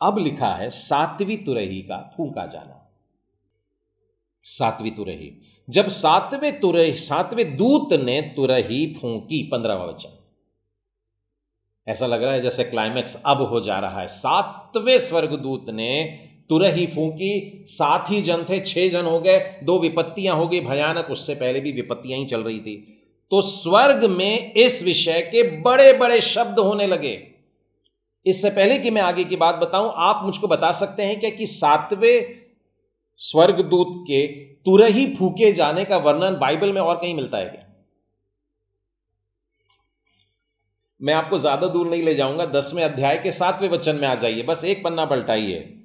अब लिखा है सातवीं तुरही का फूंका जाना। सातवीं तुरही, जब सातवें दूत ने तुरही फूंकी, 15वां वचन। ऐसा लग रहा है जैसे क्लाइमैक्स अब हो जा रहा है। सातवें स्वर्गदूत ने तुरही फूंकी, 7 ही जन थे, 6 जन हो गए, 2 विपत्तियां हो गई भयानक, उससे पहले भी विपत्तियां ही चल रही थी। तो स्वर्ग में इस विषय के बड़े बड़े शब्द होने लगे। इससे पहले कि मैं आगे की बात बताऊं, आप मुझको बता सकते हैं क्या कि 7वें स्वर्गदूत के तुरही फूके जाने का वर्णन बाइबल में और कहीं मिलता है क्या? मैं आपको ज्यादा दूर नहीं ले जाऊंगा, 10वें अध्याय के 7वें वचन में आ जाइए, बस एक पन्ना पलटाइए।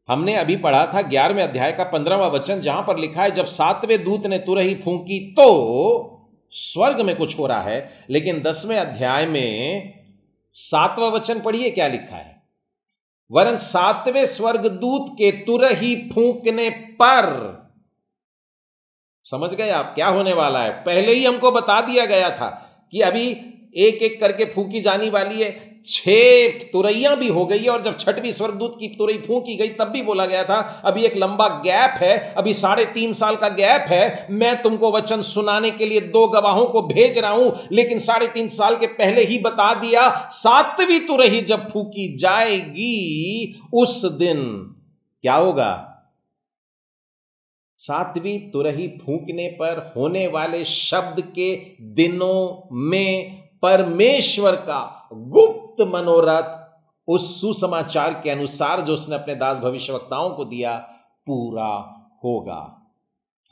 हमने अभी पढ़ा था 11वें अध्याय का 15वां वचन, जहां पर लिखा है जब 7वें दूत ने तुरही फूंकी तो स्वर्ग में कुछ हो रहा है। लेकिन 10वें अध्याय में 7वां वचन पढ़िए क्या लिखा है। वरन 7वें स्वर्गदूत के तुरही फूंकने पर, समझ गए आप क्या होने वाला है? पहले ही हमको बता दिया गया था कि अभी एक एक करके फूंकी जानी वाली है। 6 तुरैयां भी हो गई है, और जब 6वीं स्वर्गदूत की तुरई फूंकी गई तब भी बोला गया था अभी एक लंबा गैप है, अभी 3.5 साल का गैप है। मैं तुमको वचन सुनाने के लिए 2 गवाहों को भेज रहा हूं, लेकिन 3.5 साल के पहले ही बता दिया 7वीं तुरही जब फूंकी जाएगी उस दिन क्या होगा। 7वीं तुरही फूंकने पर होने वाले शब्द के दिनों में परमेश्वर का गुप्त मनोरथ उस सुसमाचार के अनुसार जो उसने अपने दास भविष्यवक्ताओं को दिया पूरा होगा।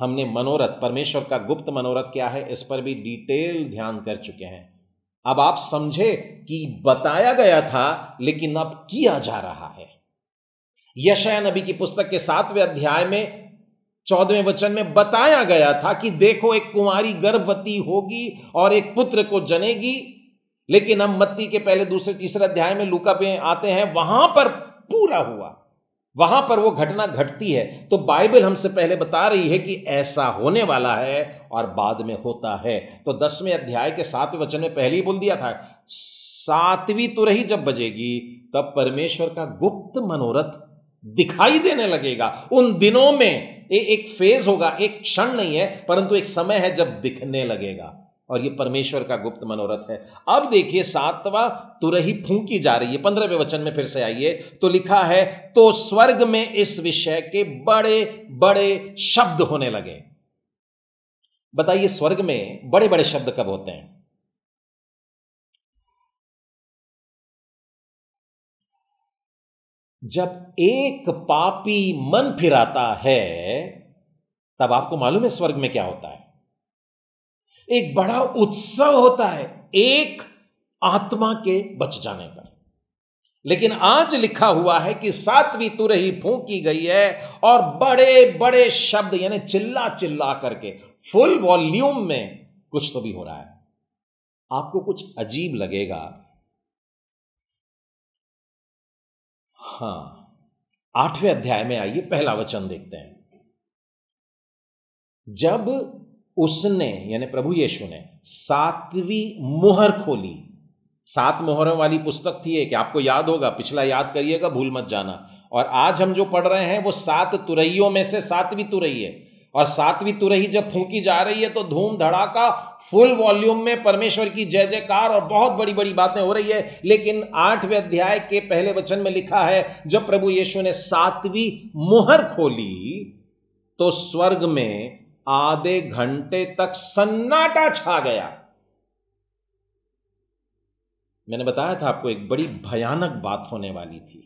हमने मनोरथ, परमेश्वर का गुप्त मनोरथ क्या है, इस पर भी डिटेल ध्यान कर चुके हैं। अब आप समझे कि बताया गया था लेकिन अब किया जा रहा है। यशायाह नबी की पुस्तक के 7वें अध्याय में 14वें वचन में बताया गया था कि देखो एक कुंवारी गर्भवती होगी और एक पुत्र को जनेगी। लेकिन हम मत्ती के पहले, दूसरे, तीसरे अध्याय में लूका पे आते हैं, वहां पर पूरा हुआ, वहां पर वो घटना घटती है। तो बाइबल हमसे पहले बता रही है कि ऐसा होने वाला है और बाद में होता है। तो 10वें अध्याय के 7वें वचन में पहले ही बोल दिया था 7वीं तुरही जब बजेगी तब परमेश्वर का गुप्त मनोरथ दिखाई देने लगेगा। उन दिनों में एक फेज होगा, एक क्षण नहीं है परंतु एक समय है जब दिखने लगेगा, और ये परमेश्वर का गुप्त मनोरथ है। अब देखिए 7वां तुरही फूंकी जा रही है। 15वें वचन में फिर से आइए, तो लिखा है तो स्वर्ग में इस विषय के बड़े बड़े शब्द होने लगे। बताइए स्वर्ग में बड़े बड़े शब्द कब होते हैं? जब एक पापी मन फिराता है, तब आपको मालूम है स्वर्ग में क्या होता है? एक बड़ा उत्सव होता है एक आत्मा के बच जाने पर। लेकिन आज लिखा हुआ है कि 7वीं तुरही फूंकी गई है और बड़े बड़े शब्द, यानी चिल्ला चिल्ला करके फुल वॉल्यूम में कुछ तो भी हो रहा है। आपको कुछ अजीब लगेगा। हां, 8वें अध्याय में आइए, पहला वचन देखते हैं। जब उसने, यानी प्रभु यीशु ने 7वीं मुहर खोली, 7 मोहरों वाली पुस्तक थी एक, आपको याद होगा, पिछला याद करिएगा, भूल मत जाना। और आज हम जो पढ़ रहे हैं वो 7 तुरहियों में से 7वीं तुरही है। और 7वीं तुरही जब फूंकी जा रही है तो धूम धड़ाका फुल वॉल्यूम में परमेश्वर की जय जयकार और बहुत बड़ी बड़ी बातें हो रही है। लेकिन 8वें अध्याय के पहले वचन में लिखा है जब प्रभु यीशु ने 7वीं मुहर खोली तो स्वर्ग में आधे घंटे तक सन्नाटा छा गया। मैंने बताया था आपको एक बड़ी भयानक बात होने वाली थी,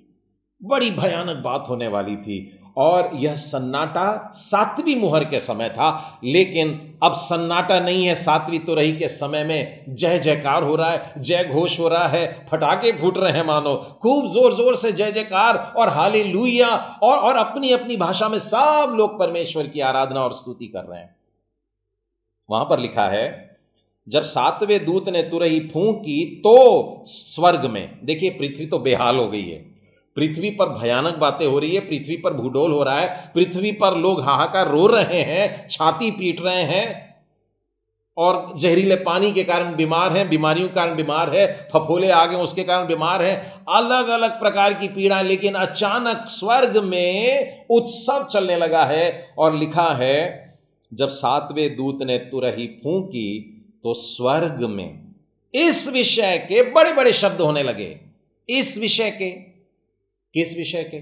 बड़ी भयानक बात होने वाली थी। और यह सन्नाटा 7वीं मुहर के समय था। लेकिन अब सन्नाटा नहीं है, 7वीं तुरही के समय में जय जयकार हो रहा है, जय घोष हो रहा है, फटाके फूट रहे हैं, मानो खूब जोर जोर से जय जयकार और हालेलुया, और अपनी अपनी भाषा में सब लोग परमेश्वर की आराधना और स्तुति कर रहे हैं। वहां पर लिखा है जब 7वें दूत ने तुरही फूंकी तो स्वर्ग में, देखिए पृथ्वी तो बेहाल हो गई है, पृथ्वी पर भयानक बातें हो रही है, पृथ्वी पर भूडोल हो रहा है, पृथ्वी पर लोग हाहाकार रो रहे हैं, छाती पीट रहे हैं। और जहरीले पानी के कारण बीमार हैं, बीमारियों के कारण बीमार है, फफोले आ गए उसके कारण बीमार है, अलग अलग प्रकार की पीड़ा। लेकिन अचानक स्वर्ग में उत्सव चलने लगा है और लिखा है जब सातवें दूत ने तुरही फूंकी तो स्वर्ग में इस विषय के बड़े बड़े शब्द होने लगे। इस विषय के, किस विषय के?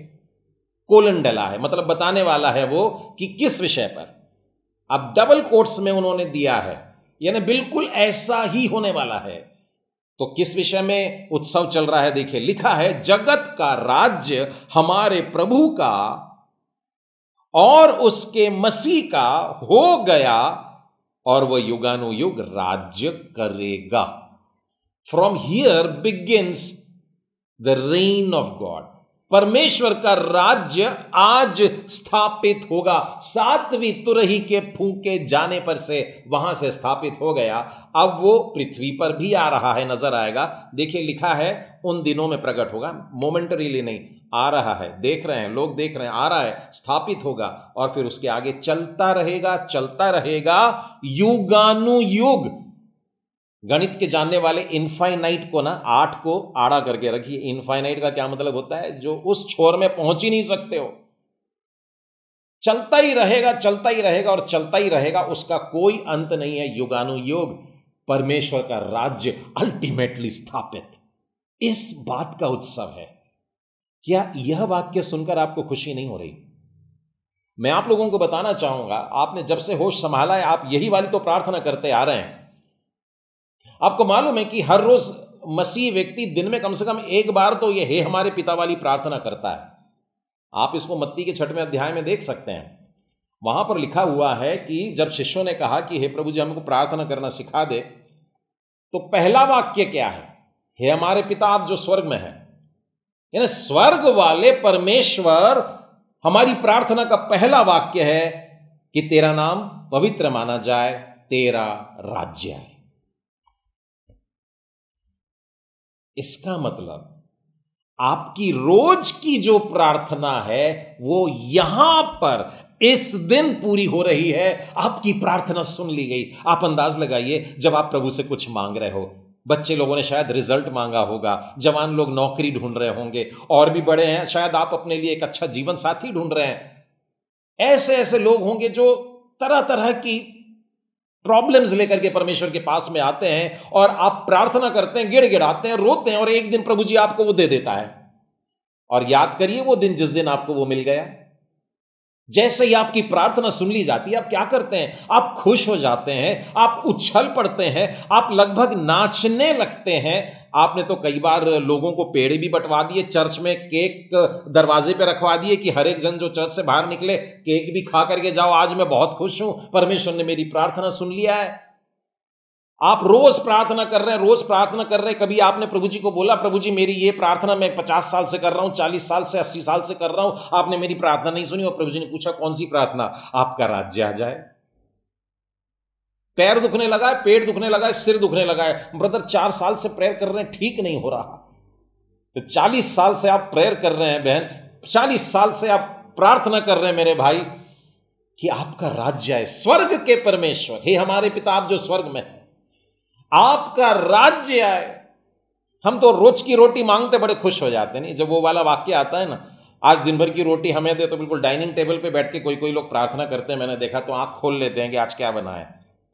कोलन डला है, मतलब बताने वाला है वो कि किस विषय पर। अब डबल कोट्स में उन्होंने दिया है, यानी बिल्कुल ऐसा ही होने वाला है। तो किस विषय में उत्सव चल रहा है? देखिए, लिखा है जगत का राज्य हमारे प्रभु का और उसके मसीह का हो गया और वह युगानुयुग राज्य करेगा। From here begins the rain of God. परमेश्वर का राज्य आज स्थापित होगा। सातवीं तुरही के फूंके जाने पर से वहां से स्थापित हो गया। अब वो पृथ्वी पर भी आ रहा है, नजर आएगा। देखिए, लिखा है उन दिनों में प्रकट होगा, मोमेंटरीली नहीं, आ रहा है, देख रहे हैं लोग, देख रहे हैं, आ रहा है, स्थापित होगा और फिर उसके आगे चलता रहेगा, चलता रहेगा युगानुयुग। गणित के जानने वाले इनफाइनाइट को ना 8 को आड़ा करके रखिए। इनफाइनाइट का क्या मतलब होता है? जो उस छोर में पहुंच ही नहीं सकते हो। चलता ही रहेगा, चलता ही रहेगा और चलता ही रहेगा, उसका कोई अंत नहीं है। युगानुयुग परमेश्वर का राज्य अल्टीमेटली स्थापित, इस बात का उत्सव है। क्या यह वाक्य सुनकर आपको खुशी नहीं हो रही? मैं आप लोगों को बताना चाहूंगा, आपने जब से होश संभाला है आप यही वाली तो प्रार्थना करते आ रहे हैं। आपको मालूम है कि हर रोज मसीह व्यक्ति दिन में कम से कम एक बार तो यह हे हमारे पिता वाली प्रार्थना करता है। आप इसको मत्ती के 6वें अध्याय में देख सकते हैं। वहां पर लिखा हुआ है कि जब शिष्यों ने कहा कि हे प्रभु जी हमको प्रार्थना करना सिखा दे, तो पहला वाक्य क्या है? हे हमारे पिता आप जो स्वर्ग में है। यानी स्वर्ग वाले परमेश्वर, हमारी प्रार्थना का पहला वाक्य है कि तेरा नाम पवित्र माना जाए, तेरा राज्य आए। इसका मतलब आपकी रोज की जो प्रार्थना है वो यहां पर इस दिन पूरी हो रही है। आपकी प्रार्थना सुन ली गई। आप अंदाज लगाइए, जब आप प्रभु से कुछ मांग रहे हो, बच्चे लोगों ने शायद रिजल्ट मांगा होगा, जवान लोग नौकरी ढूंढ रहे होंगे, और भी बड़े हैं शायद आप अपने लिए एक अच्छा जीवन साथी ढूंढ रहे हैं। ऐसे ऐसे लोग होंगे जो तरह तरह की प्रॉब्लम्स लेकर के परमेश्वर के पास में आते हैं और आप प्रार्थना करते हैं, गिड़गिड़ाते हैं, रोते हैं, और एक दिन प्रभु जी आपको वो दे देता है। और याद करिए वो दिन जिस दिन आपको वो मिल गया। जैसे ही आपकी प्रार्थना सुन ली जाती है, आप क्या करते हैं? आप खुश हो जाते हैं, आप उछल पड़ते हैं, आप लगभग नाचने लगते हैं। आपने तो कई बार लोगों को पेड़ भी बंटवा दिए, चर्च में केक दरवाजे पे रखवा दिए कि हर एक जन जो चर्च से बाहर निकले केक भी खा करके जाओ, आज मैं बहुत खुश हूं, परमेश्वर ने मेरी प्रार्थना सुन लिया है। आप रोज प्रार्थना कर रहे हैं, रोज प्रार्थना कर रहे हैं। कभी आपने प्रभु जी को बोला प्रभु जी मेरी ये प्रार्थना मैं 50 साल से कर रहा हूं, 40 साल से, 80 साल से कर रहा हूं, आपने मेरी प्रार्थना नहीं सुनी। और प्रभु जी ने पूछा कौन सी प्रार्थना? आपका राज्य आ जाए। पैर दुखने लगा है, पेट दुखने लगा है, सिर दुखने लगा है, ब्रदर 4 साल से प्रेयर कर रहे हैं, ठीक नहीं हो रहा। तो 40 साल से आप प्रेयर कर रहे हैं बहन, 40 साल से आप प्रार्थना कर रहे हैं मेरे भाई, कि आपका राज्य आए। स्वर्ग के परमेश्वर, हे हमारे पिता आप जो स्वर्ग में है, आपका राज्य आए। हम तो रोज की रोटी मांगते बड़े खुश हो जाते हैं। नहीं, जब वो वाला वाक्य आता है ना, आज दिन भर की रोटी हमें दे, तो बिल्कुल डाइनिंग टेबल पे बैठ के कोई कोई लोग प्रार्थना करते हैं, मैंने देखा, तो आंख खोल लेते हैं कि आज क्या बना है।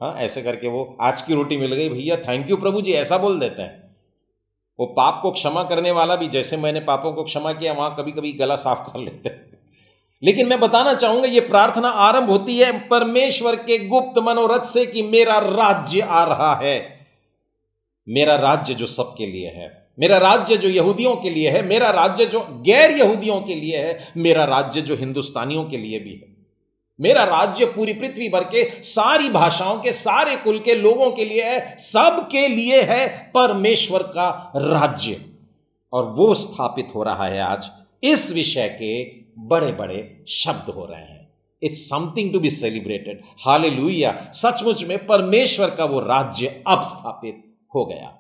हाँ, ऐसे करके वो आज की रोटी मिल गई भैया, थैंक यू प्रभु जी, ऐसा बोल देते हैं। वो पाप को क्षमा करने वाला भी, जैसे मैंने पापों को क्षमा किया, वहां कभी कभी गला साफ कर लेते हैं। लेकिन मैं बताना चाहूंगा, ये प्रार्थना आरंभ होती है परमेश्वर के गुप्त मनोरथ से कि मेरा राज्य आ रहा है। मेरा राज्य जो सबके लिए है, मेरा राज्य जो यहूदियों के लिए है, मेरा राज्य जो गैर यहूदियों के लिए है, मेरा राज्य जो हिंदुस्तानियों के लिए भी है, मेरा राज्य पूरी पृथ्वी भर के सारी भाषाओं के, सारे कुल के लोगों के लिए है, सबके लिए है परमेश्वर का राज्य। और वो स्थापित हो रहा है आज। इस विषय के बड़े बड़े शब्द हो रहे हैं। It's something to be celebrated. Hallelujah! सचमुच में परमेश्वर का वो राज्य अब स्थापित हो गया।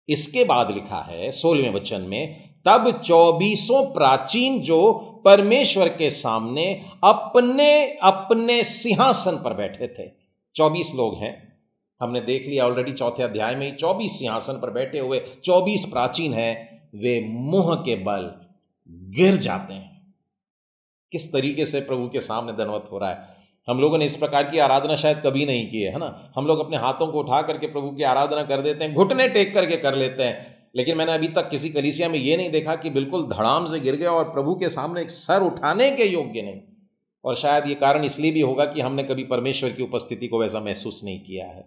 इसके बाद लिखा है 16वें वचन में, तब 24 प्राचीन जो परमेश्वर के सामने अपने अपने सिंहासन पर बैठे थे। 24 लोग हैं, हमने देख लिया ऑलरेडी चौथे अध्याय में ही 24 सिंहासन पर बैठे हुए 24 प्राचीन हैं, वे मुंह के बल गिर जाते हैं। किस तरीके से प्रभु के सामने दंडवत हो रहा है। हम लोगों ने इस प्रकार की आराधना शायद कभी नहीं की है ना। हम लोग अपने हाथों को उठा करके प्रभु की आराधना कर देते हैं, घुटने टेक करके कर लेते हैं, लेकिन मैंने अभी तक किसी कलीसिया में ये नहीं देखा कि बिल्कुल धड़ाम से गिर गया और प्रभु के सामने एक सर उठाने के योग्य नहीं। और शायद ये कारण इसलिए भी होगा कि हमने कभी परमेश्वर की उपस्थिति को वैसा महसूस नहीं किया है,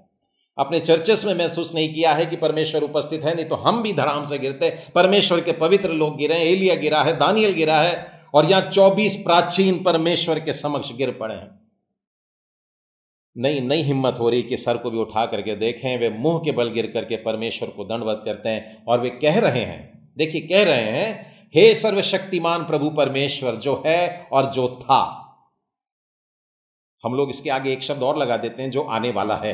अपने चर्चेस में महसूस नहीं किया है कि परमेश्वर उपस्थित है। नहीं तो हम भी धड़ाम से गिरते। परमेश्वर के पवित्र लोग गिरे, एलिया गिरा है, दानियल गिरा है, और यहां 24 प्राचीन परमेश्वर के समक्ष गिर पड़े हैं। नहीं हिम्मत हो रही कि सर को भी उठा करके देखें। वे मुंह के बल गिर करके परमेश्वर को दंडवत करते हैं और वे कह रहे हैं, देखिए कह रहे हैं, हे सर्वशक्तिमान प्रभु परमेश्वर जो है और जो था। हम लोग इसके आगे एक शब्द और लगा देते हैं, जो आने वाला है।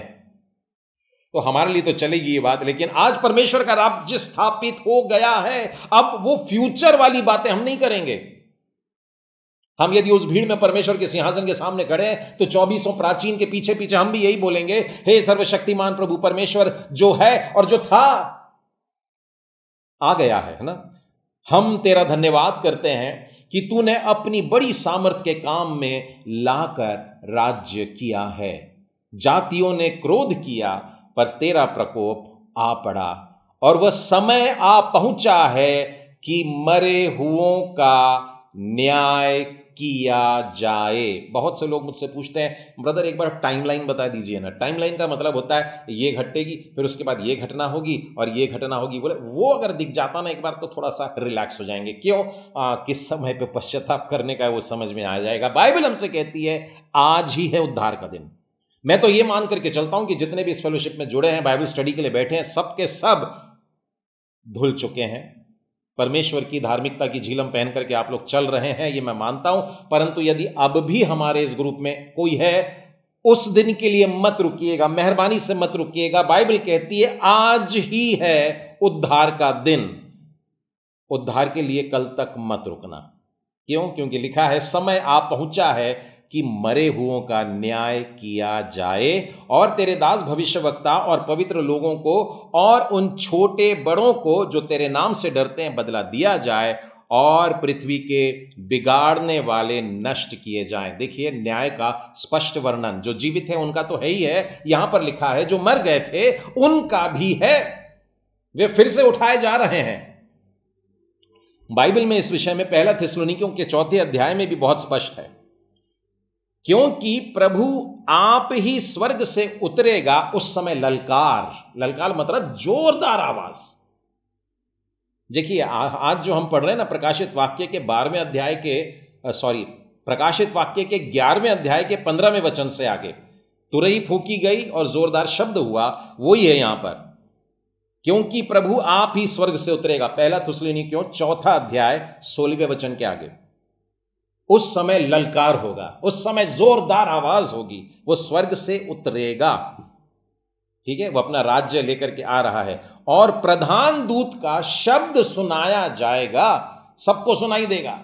तो हमारे लिए तो चलेगी ये बात, लेकिन आज परमेश्वर का राज्य स्थापित हो गया है। अब वो फ्यूचर वाली बातें हम नहीं करेंगे। हम यदि उस भीड़ में परमेश्वर के सिंहासन के सामने खड़े हैं तो 24 प्राचीन के पीछे पीछे हम भी यही बोलेंगे, हे सर्वशक्तिमान प्रभु परमेश्वर जो है और जो था, आ गया है ना। हम तेरा धन्यवाद करते हैं कि तूने अपनी बड़ी सामर्थ के काम में लाकर राज्य किया है। जातियों ने क्रोध किया पर तेरा प्रकोप आ पड़ा, और वह समय आ पहुंचा है कि मरे हुओं का न्याय किया जाए। बहुत से लोग मुझसे पूछते हैं, ब्रदर एक बार टाइमलाइन बता दीजिए ना। टाइमलाइन का मतलब होता है ये घटेगी, फिर उसके बाद ये घटना होगी और ये घटना होगी। बोले वो अगर दिख जाता ना एक बार तो थोड़ा सा रिलैक्स हो जाएंगे। क्यों? किस समय पे पश्चाताप करने का वो समझ में आ जाएगा। बाइबल हमसे कहती है आज ही है उद्धार का दिन। मैं तो ये मान करके चलता हूं कि जितने भी इस फेलोशिप में जुड़े हैं, बाइबल स्टडी के लिए बैठे हैं, सबके सब धुल चुके हैं। परमेश्वर की धार्मिकता की झीलम पहन करके आप लोग चल रहे हैं, ये मैं मानता हूं। परंतु यदि अब भी हमारे इस ग्रुप में कोई है, उस दिन के लिए मत रुकिएगा, मेहरबानी से मत रुकिएगा। बाइबल कहती है आज ही है उद्धार का दिन। उद्धार के लिए कल तक मत रुकना। क्यों? क्योंकि लिखा है समय आ पहुंचा है कि मरे हुओं का न्याय किया जाए, और तेरे दास भविष्यवक्ता और पवित्र लोगों को और उन छोटे बड़ों को जो तेरे नाम से डरते हैं बदला दिया जाए, और पृथ्वी के बिगाड़ने वाले नष्ट किए जाएं। देखिए न्याय का स्पष्ट वर्णन, जो जीवित है उनका तो है ही है, यहां पर लिखा है जो मर गए थे उनका भी है, वे फिर से उठाए जा रहे हैं। बाइबल में इस विषय में पहला थिस्सलुनीकियों के 4 अध्याय में भी बहुत स्पष्ट है, क्योंकि प्रभु आप ही स्वर्ग से उतरेगा उस समय ललकार मतलब जोरदार आवाज। देखिए आज जो हम पढ़ रहे हैं ना प्रकाशित वाक्य के 12वें अध्याय के प्रकाशित वाक्य के 11वें अध्याय के 15वें वचन से आगे तुरही फूंकी गई और जोरदार शब्द हुआ, वही है यहां पर, क्योंकि प्रभु आप ही स्वर्ग से उतरेगा। पहला थिस्सलुनीकियों 4 अध्याय 16वें वचन के आगे। उस समय ललकार होगा, उस समय जोरदार आवाज होगी, वो स्वर्ग से उतरेगा। ठीक है, वो अपना राज्य लेकर के आ रहा है, और प्रधान दूत का शब्द सुनाया जाएगा। सबको सुनाई देगा,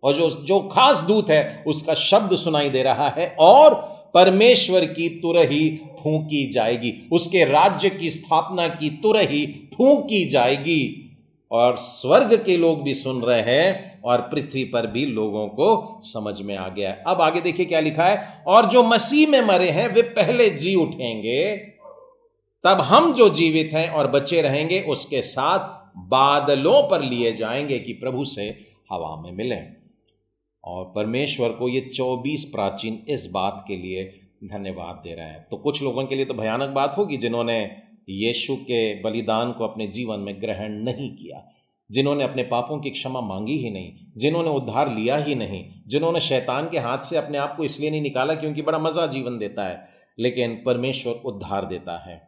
और जो खास दूत है उसका शब्द सुनाई दे रहा है, और परमेश्वर की तुरही फूंकी जाएगी, उसके राज्य की स्थापना की तुरही फूंकी जाएगी। और स्वर्ग के लोग भी सुन रहे हैं और पृथ्वी पर भी लोगों को समझ में आ गया है। अब आगे देखिए क्या लिखा है, और जो मसीह में मरे हैं वे पहले जी उठेंगे, तब हम जो जीवित हैं और बचे रहेंगे उसके साथ बादलों पर लिए जाएंगे कि प्रभु से हवा में मिलें। और परमेश्वर को ये 24 प्राचीन इस बात के लिए धन्यवाद दे रहे हैं। तो कुछ लोगों के लिए तो भयानक बात होगी जिन्होंने यीशु के बलिदान को अपने जीवन में ग्रहण नहीं किया, जिन्होंने अपने पापों की क्षमा मांगी ही नहीं, जिन्होंने उद्धार लिया ही नहीं, जिन्होंने शैतान के हाथ से अपने आप को इसलिए नहीं निकाला क्योंकि बड़ा मजा जीवन देता है, लेकिन परमेश्वर उद्धार देता है।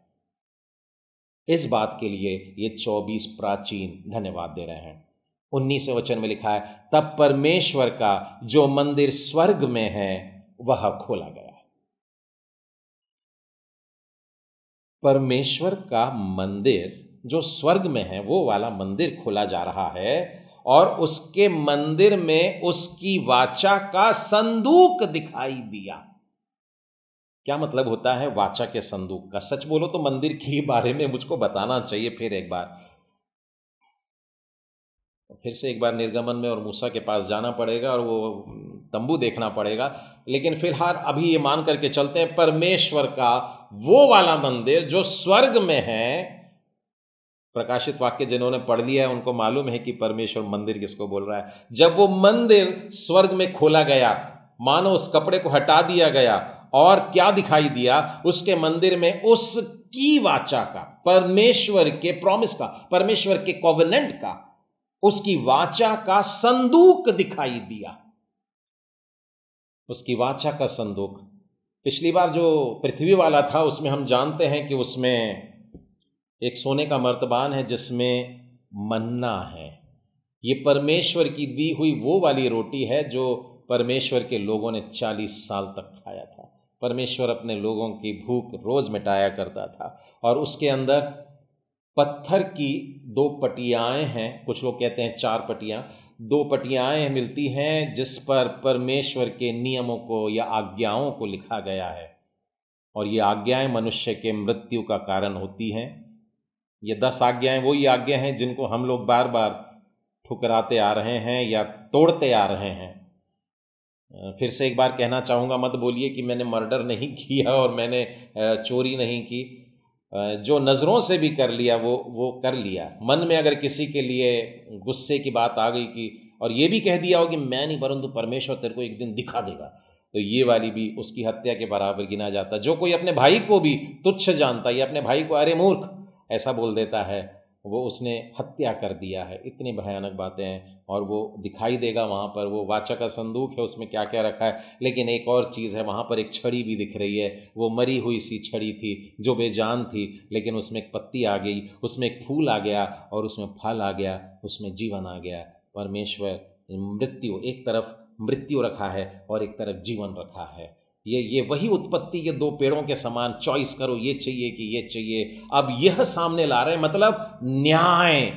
इस बात के लिए ये 24 प्राचीन धन्यवाद दे रहे हैं। 19वें वचन में लिखा है, तब परमेश्वर का जो मंदिर स्वर्ग में है वह खोला गया। परमेश्वर का मंदिर जो स्वर्ग में है वो वाला मंदिर खोला जा रहा है, और उसके मंदिर में उसकी वाचा का संदूक दिखाई दिया। क्या मतलब होता है वाचा के संदूक का? सच बोलो तो मंदिर के बारे में मुझको बताना चाहिए फिर एक बार। फिर से एक बार निर्गमन में और मूसा के पास जाना पड़ेगा और वो तंबू देखना पड़ेगा। लेकिन फिलहाल अभी ये मान करके चलते हैं परमेश्वर का वो वाला मंदिर जो स्वर्ग में है। प्रकाशित वाक्य जिन्होंने पढ़ लिया है उनको मालूम है कि परमेश्वर मंदिर किसको बोल रहा है। जब वो मंदिर स्वर्ग में खोला गया, मानो उस कपड़े को हटा दिया गया और क्या दिखाई दिया, उसके मंदिर में उसकी वाचा का, परमेश्वर के प्रॉमिस का, परमेश्वर के कॉवेनेंट का, उसकी वाचा का संदूक दिखाई दिया। उसकी वाचा का संदूक। पिछली बार जो पृथ्वी वाला था उसमें हम जानते हैं कि उसमें एक सोने का मर्तबान है जिसमें मन्ना है। ये परमेश्वर की दी हुई वो वाली रोटी है जो परमेश्वर के लोगों ने 40 साल तक खाया था। परमेश्वर अपने लोगों की भूख रोज मिटाया करता था। और उसके अंदर पत्थर की 2 पटियाएं हैं, कुछ लोग कहते हैं 4 पटियां, 2 पटियाएं मिलती हैं जिस पर परमेश्वर के नियमों को या आज्ञाओं को लिखा गया है। और ये आज्ञाएं मनुष्य के मृत्यु का कारण होती हैं। ये 10 आज्ञाएं वही आज्ञा हैं जिनको हम लोग बार बार ठुकराते आ रहे हैं या तोड़ते आ रहे हैं। फिर से एक बार कहना चाहूँगा, मत बोलिए कि मैंने मर्डर नहीं किया और मैंने चोरी नहीं की। जो नज़रों से भी कर लिया वो कर लिया। मन में अगर किसी के लिए गुस्से की बात आ गई कि और ये भी कह दिया हो कि मैं नहीं परंतु परमेश्वर तेरे को एक दिन दिखा देगा, तो ये वाली भी उसकी हत्या के बराबर गिना जाता। जो कोई अपने भाई को भी तुच्छ जानता है या अपने भाई को अरे मूर्ख ऐसा बोल देता है, वो उसने हत्या कर दिया है। इतनी भयानक बातें हैं। और वो दिखाई देगा वहाँ पर, वो वाचा का संदूक है, उसमें क्या क्या रखा है। लेकिन एक और चीज़ है, वहाँ पर एक छड़ी भी दिख रही है। वो मरी हुई सी छड़ी थी जो बेजान थी, लेकिन उसमें एक पत्ती आ गई, उसमें एक फूल आ गया और उसमें फल आ गया, उसमें जीवन आ गया। परमेश्वर मृत्यु, एक तरफ मृत्यु रखा है और एक तरफ जीवन रखा है। ये वही उत्पत्ति के 2 पेड़ों के समान, चॉइस करो ये चाहिए कि ये चाहिए। अब यह सामने ला रहे, मतलब न्याय,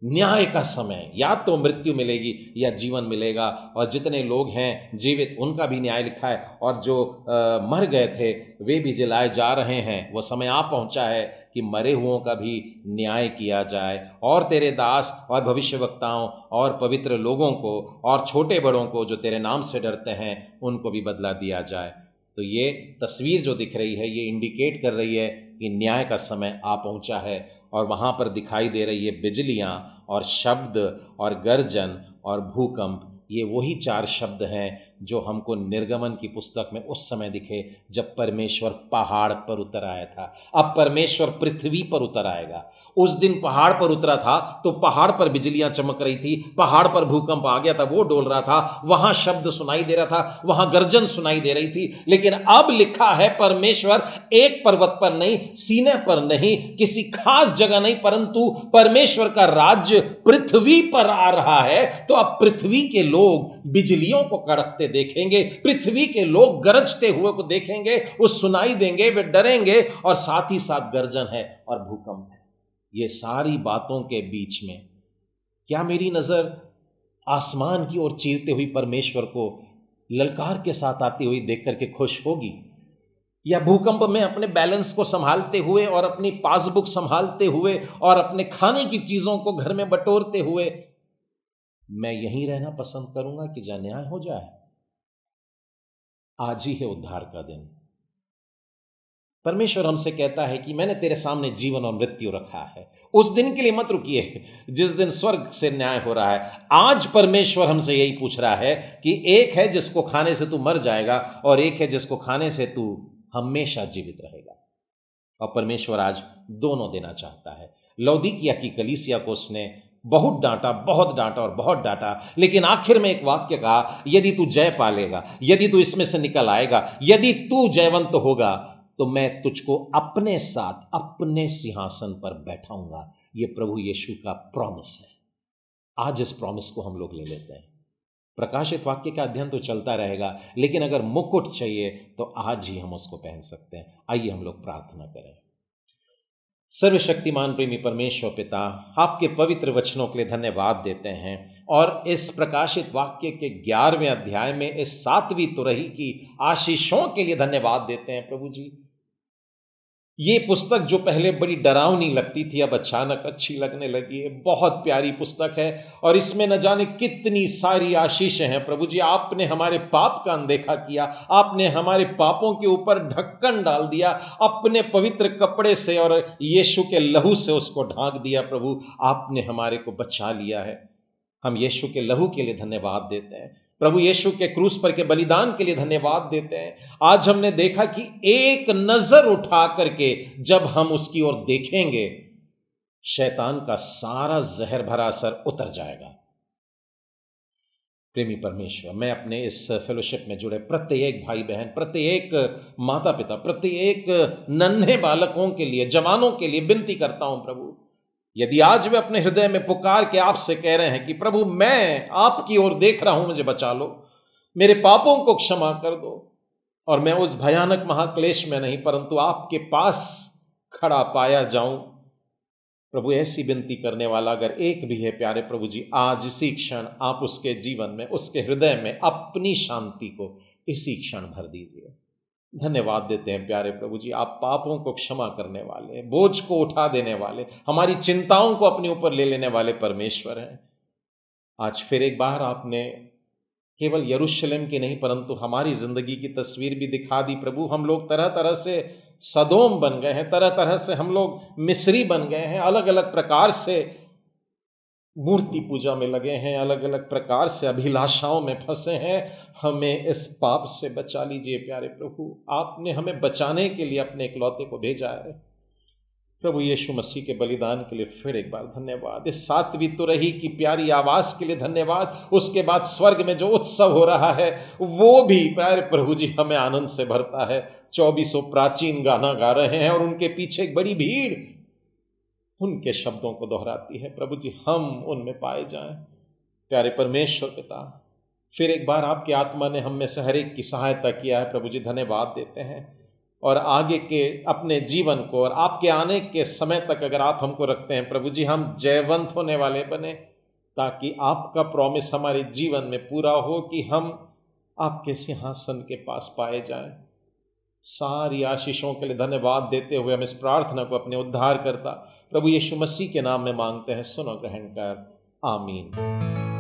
न्याय का समय, या तो मृत्यु मिलेगी या जीवन मिलेगा। और जितने लोग हैं जीवित उनका भी न्याय लिखा है, और जो मर गए थे वे भी जिलाए जा रहे हैं। वो समय आ पहुंचा है कि मरे हुओं का भी न्याय किया जाए, और तेरे दास और भविष्यवक्ताओं और पवित्र लोगों को और छोटे बड़ों को जो तेरे नाम से डरते हैं उनको भी बदला दिया जाए। तो ये तस्वीर जो दिख रही है ये इंडिकेट कर रही है कि न्याय का समय आ पहुंचा है। और वहाँ पर दिखाई दे रही है बिजलियाँ और शब्द और गर्जन और भूकंप। ये वही 4 शब्द हैं जो हमको निर्गमन की पुस्तक में उस समय दिखे जब परमेश्वर पहाड़ पर उतर आया था। अब परमेश्वर पृथ्वी पर उतर आएगा। उस दिन पहाड़ पर उतरा था तो पहाड़ पर बिजलियां चमक रही थी, पहाड़ पर भूकंप आ गया था, वो डोल रहा था, वहां शब्द सुनाई दे रहा था, वहां गर्जन सुनाई दे रही थी। लेकिन अब लिखा है परमेश्वर एक पर्वत पर नहीं, सीने पर नहीं, किसी खास जगह नहीं, परंतु परमेश्वर का राज्य पृथ्वी पर आ रहा है। तो अब पृथ्वी के लोग बिजलियों को कड़कते देखेंगे, पृथ्वी के लोग गरजते हुए को देखेंगे, वो सुनाई देंगे, वे डरेंगे, और साथ ही साथ गर्जन है और भूकंप है। ये सारी बातों के बीच में क्या मेरी नजर आसमान की ओर चीरते हुई परमेश्वर को ललकार के साथ आती हुई देख करके खुश होगी, या भूकंप में अपने बैलेंस को संभालते हुए और अपनी पासबुक संभालते हुए और अपने खाने की चीजों को घर में बटोरते हुए मैं यहीं रहना पसंद करूंगा कि जहां न्याय हो जाए? आज ही है उद्धार का दिन। परमेश्वर हमसे कहता है कि मैंने तेरे सामने जीवन और मृत्यु रखा है। उस दिन के लिए मत रुकिए जिस दिन स्वर्ग से न्याय हो रहा है। आज परमेश्वर हमसे यही पूछ रहा है कि एक है जिसको खाने से तू मर जाएगा और एक है जिसको खाने से तू हमेशा जीवित रहेगा। और परमेश्वर आज दोनों देना चाहता है। लौदीकिया की कलीसिया को उसने बहुत डांटा, बहुत डांटा और बहुत डांटा, लेकिन आखिर में एक वाक्य कहा, यदि तू जय पालेगा, यदि तू इसमें से निकल आएगा, यदि तू जयवंत होगा, तो मैं तुझको अपने साथ अपने सिंहासन पर बैठाऊंगा। ये प्रभु यीशु का प्रॉमिस है। आज इस प्रॉमिस को हम लोग ले लेते हैं। प्रकाशित वाक्य का अध्ययन तो चलता रहेगा, लेकिन अगर मुकुट चाहिए तो आज ही हम उसको पहन सकते हैं। आइए हम लोग प्रार्थना करें। सर्वशक्तिमान प्रेमी परमेश्वर पिता, आपके पवित्र वचनों के लिए धन्यवाद देते हैं। और इस प्रकाशित वाक्य के 11वें अध्याय में इस 7वीं तुरही की आशीषों के लिए धन्यवाद देते हैं प्रभु जी। ये पुस्तक जो पहले बड़ी डरावनी लगती थी, अब अचानक अच्छी लगने लगी है। बहुत प्यारी पुस्तक है और इसमें न जाने कितनी सारी आशीषें हैं प्रभु जी। आपने हमारे पाप का अनदेखा किया, आपने हमारे पापों के ऊपर ढक्कन डाल दिया, अपने पवित्र कपड़े से और यीशु के लहू से उसको ढांक दिया। प्रभु, आपने हमारे को बचा लिया है। हम यीशु के लहू के लिए धन्यवाद देते हैं प्रभु, यीशु के क्रूस पर के बलिदान के लिए धन्यवाद देते हैं। आज हमने देखा कि एक नजर उठा करके जब हम उसकी ओर देखेंगे, शैतान का सारा जहर भरा असर उतर जाएगा। प्रेमी परमेश्वर, मैं अपने इस फेलोशिप में जुड़े प्रत्येक भाई बहन, प्रत्येक माता पिता, प्रत्येक नन्हे बालकों के लिए, जवानों के लिए विनती करता हूं प्रभु, यदि आज वे अपने हृदय में पुकार के आपसे कह रहे हैं कि प्रभु मैं आपकी ओर देख रहा हूं, मुझे बचा लो, मेरे पापों को क्षमा कर दो, और मैं उस भयानक महाक्लेश में नहीं परंतु आपके पास खड़ा पाया जाऊं। प्रभु, ऐसी विनती करने वाला अगर एक भी है प्यारे प्रभु जी, आज इसी क्षण आप उसके जीवन में, उसके हृदय में अपनी शांति को इसी क्षण भर दीजिए। धन्यवाद देते हैं प्यारे प्रभु जी, आप पापों को क्षमा करने वाले, बोझ को उठा देने वाले, हमारी चिंताओं को अपने ऊपर ले लेने वाले परमेश्वर हैं। आज फिर एक बार आपने केवल यरूशलेम की नहीं परंतु हमारी जिंदगी की तस्वीर भी दिखा दी प्रभु। हम लोग तरह तरह से सदोम बन गए हैं, तरह तरह से हम लोग मिस्री बन गए हैं, अलग अलग प्रकार से मूर्ति पूजा में लगे हैं, अलग अलग प्रकार से अभिलाषाओं में फंसे हैं। हमें इस पाप से बचा लीजिए प्यारे प्रभु। आपने हमें बचाने के लिए अपने इकलौते को भेजा है प्रभु यीशु मसीह के बलिदान के लिए फिर एक बार धन्यवाद। इस 7वीं तुरही की प्यारी आवाज के लिए धन्यवाद। उसके बाद स्वर्ग में जो उत्सव हो रहा है वो भी प्यारे प्रभु जी हमें आनंद से भरता है। 2400 प्राचीन गाना गा रहे हैं और उनके पीछे एक बड़ी भीड़ उनके शब्दों को दोहराती है। प्रभु जी, हम उनमें पाए जाएं। प्यारे परमेश्वर पिता, फिर एक बार आपकी आत्मा ने हम में से हर एक की सहायता किया है प्रभु जी, धन्यवाद देते हैं। और आगे के अपने जीवन को और आपके आने के समय तक अगर आप हमको रखते हैं प्रभु जी, हम जयवंत होने वाले बने, ताकि आपका प्रॉमिस हमारे जीवन में पूरा हो कि हम आपके सिंहासन के पास पाए जाएं। सारी आशीषों के लिए धन्यवाद देते हुए हम इस प्रार्थना को अपने उद्धार करता प्रभु यीशु मसीह के नाम में मांगते हैं, सुनो ग्रहण कर, आमीन।